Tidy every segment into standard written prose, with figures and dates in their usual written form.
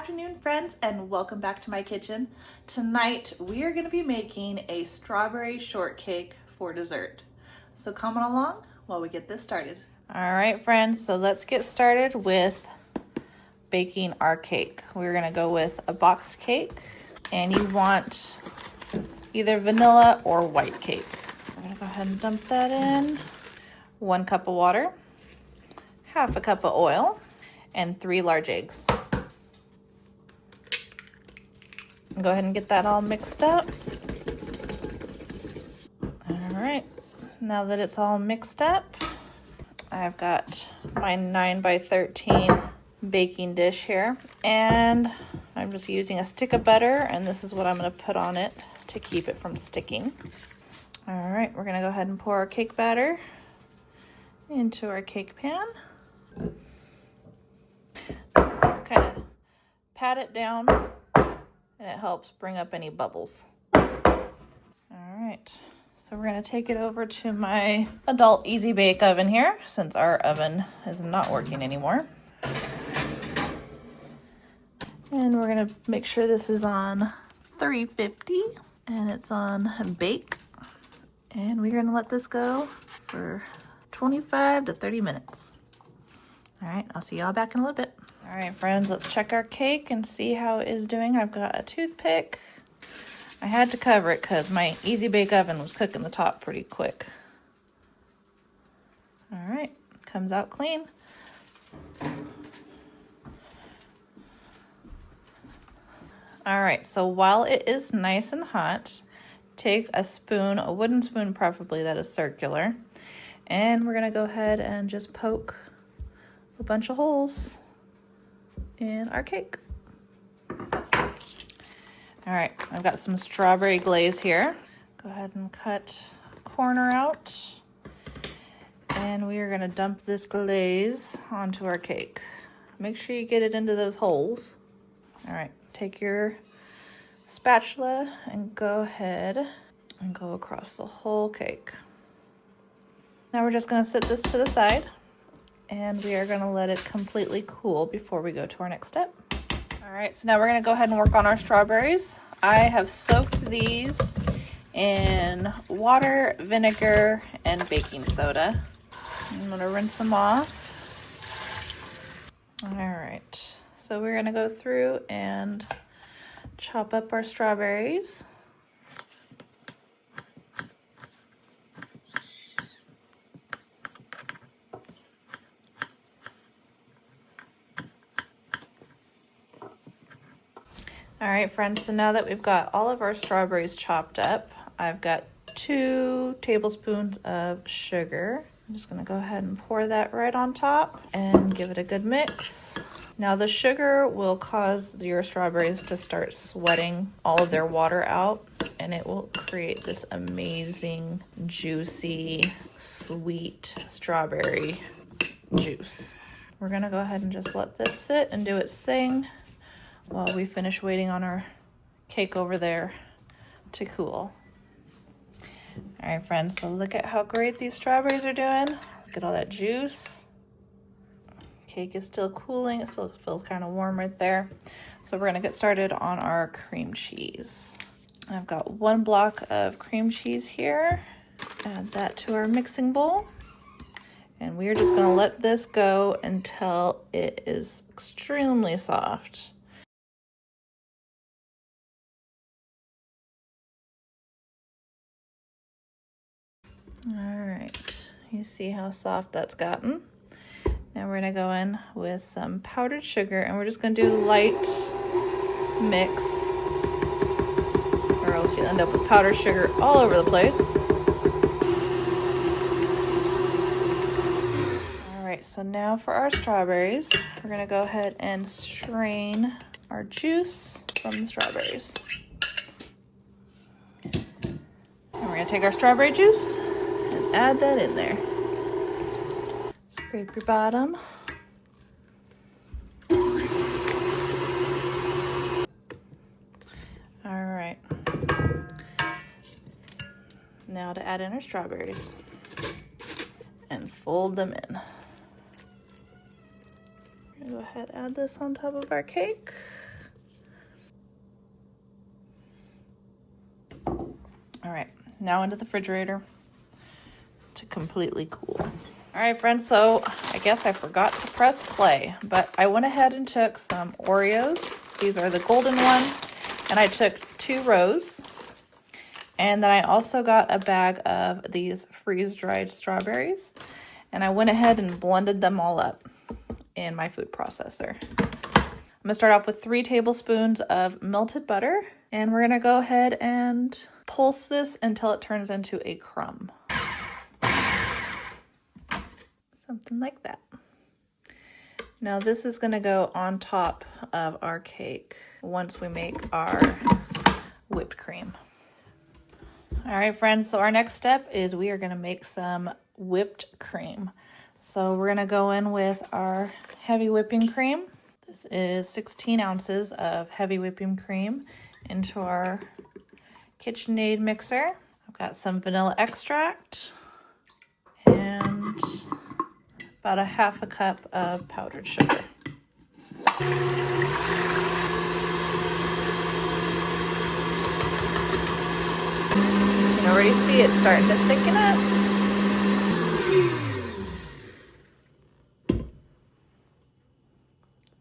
afternoon, friends, and welcome back to my kitchen. Tonight we are going to be making a strawberry shortcake for dessert. So come on along while we get this started. All right, friends, so let's get started with baking our cake. We're going to go with a boxed cake, and you want either vanilla or white cake. I'm going to go ahead and dump that in. 1 cup of water, half a cup of oil, and 3 large eggs. Go ahead and get that all mixed up. All right, now that it's all mixed up, I've got my 9 by 13 baking dish here, and I'm just using a stick of butter, and this is what I'm going to put on it to keep it from sticking. All right, we're going to go ahead and pour our cake batter into our cake pan. Just kind of pat it down, and it helps bring up any bubbles. All right, so we're going to take it over to my adult easy bake oven here, since our oven is not working anymore. And we're going to make sure this is on 350 and it's on bake. And we're going to let this go for 25 to 30 minutes. All right, I'll see y'all back in a little bit. All right, friends, let's check our cake and see how it is doing. I've got a toothpick. I had to cover it because my easy bake oven was cooking the top pretty quick. All right, comes out clean. All right, so while it is nice and hot, take a spoon, a wooden spoon preferably that is circular, and we're gonna go ahead and just poke a bunch of holes in our cake. All right, I've got some strawberry glaze here. Go ahead and cut a corner out, and we are gonna dump this glaze onto our cake. Make sure you get it into those holes. All right, take your spatula and go ahead and go across the whole cake. Now we're just gonna set this to the side, and we are gonna let it completely cool before we go to our next step. All right, so now we're gonna go ahead and work on our strawberries. I have soaked these in water, vinegar, and baking soda. I'm gonna rinse them off. All right, so we're gonna go through and chop up our strawberries. All right, friends, so now that we've got all of our strawberries chopped up, I've got 2 tablespoons of sugar. I'm just gonna go ahead and pour that right on top and give it a good mix. Now the sugar will cause your strawberries to start sweating all of their water out, and it will create this amazing, juicy, sweet strawberry juice. We're gonna go ahead and just let this sit and do its thing while we finish waiting on our cake over there to cool. All right, friends, so look at how great these strawberries are doing. Look at all that juice. Cake is still cooling. It still feels kind of warm right there. So we're gonna get started on our cream cheese. I've got 1 block of cream cheese here. Add that to our mixing bowl. And we're just gonna let this go until it is extremely soft. All right, you see how soft that's gotten. Now we're gonna go in with some powdered sugar, and we're just gonna do light mix, or else you'll end up with powdered sugar all over the place. All right, so now for our strawberries, we're gonna go ahead and strain our juice from the strawberries. And we're gonna take our strawberry juice and add that in there. Scrape your bottom. All right. Now to add in our strawberries and fold them in. We're gonna go ahead and add this on top of our cake. All right, now into the refrigerator to completely cool. All right, friends, so I guess I forgot to press play, but I went ahead and took some Oreos. These are the golden one, and I took 2 rows. And then I also got a bag of these freeze-dried strawberries, and I went ahead and blended them all up in my food processor. I'm gonna start off with 3 tablespoons of melted butter, and we're gonna go ahead and pulse this until it turns into a crumb. Something like that. Now this is gonna go on top of our cake once we make our whipped cream. All right, friends, so our next step is we are gonna make some whipped cream. So we're gonna go in with our heavy whipping cream. This is 16 ounces of heavy whipping cream into our KitchenAid mixer. I've got some vanilla extract and about a half a cup of powdered sugar. You can already see it starting to thicken up.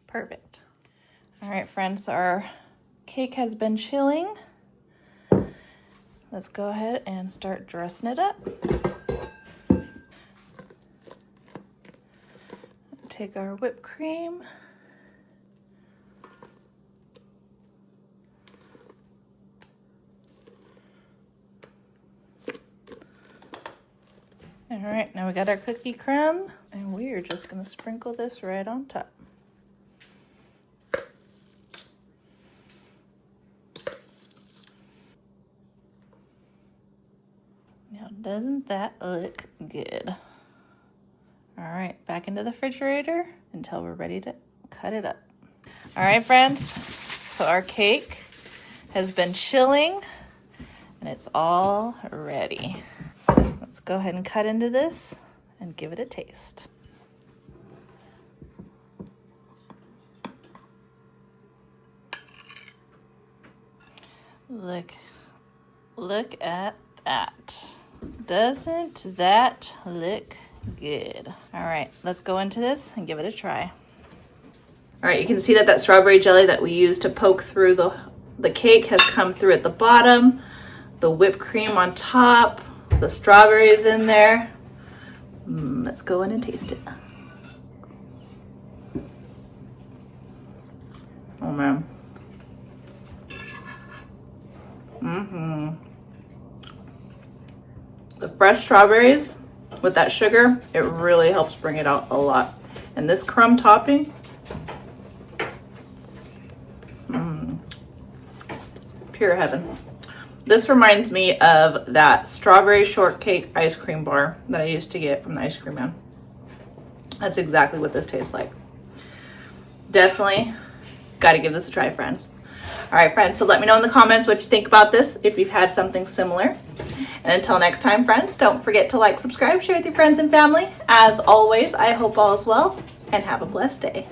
Perfect. All right, friends, so our cake has been chilling. Let's go ahead and start dressing it up. Take our whipped cream. All right, now we got our cookie crumb, and we are just gonna sprinkle this right on top. Now, doesn't that look good? All right, back into the refrigerator until we're ready to cut it up. All right, friends, so our cake has been chilling and it's all ready. Let's go ahead and cut into this and give it a taste. Look at that. Doesn't that look good? All right, let's go into this and give it a try. All right, you can see that that strawberry jelly that we used to poke through the cake has come through at the bottom, the whipped cream on top, the strawberries in there. Let's go in and taste it. Oh man. The fresh strawberries with that sugar, it really helps bring it out a lot. And this crumb topping, pure heaven. This reminds me of that strawberry shortcake ice cream bar that I used to get from the ice cream man. That's exactly what this tastes like. Definitely got to give this a try, friends. All right, friends, so let me know in the comments what you think about this, if you've had something similar. And until next time, friends, don't forget to like, subscribe, share with your friends and family. As always, I hope all is well, and have a blessed day.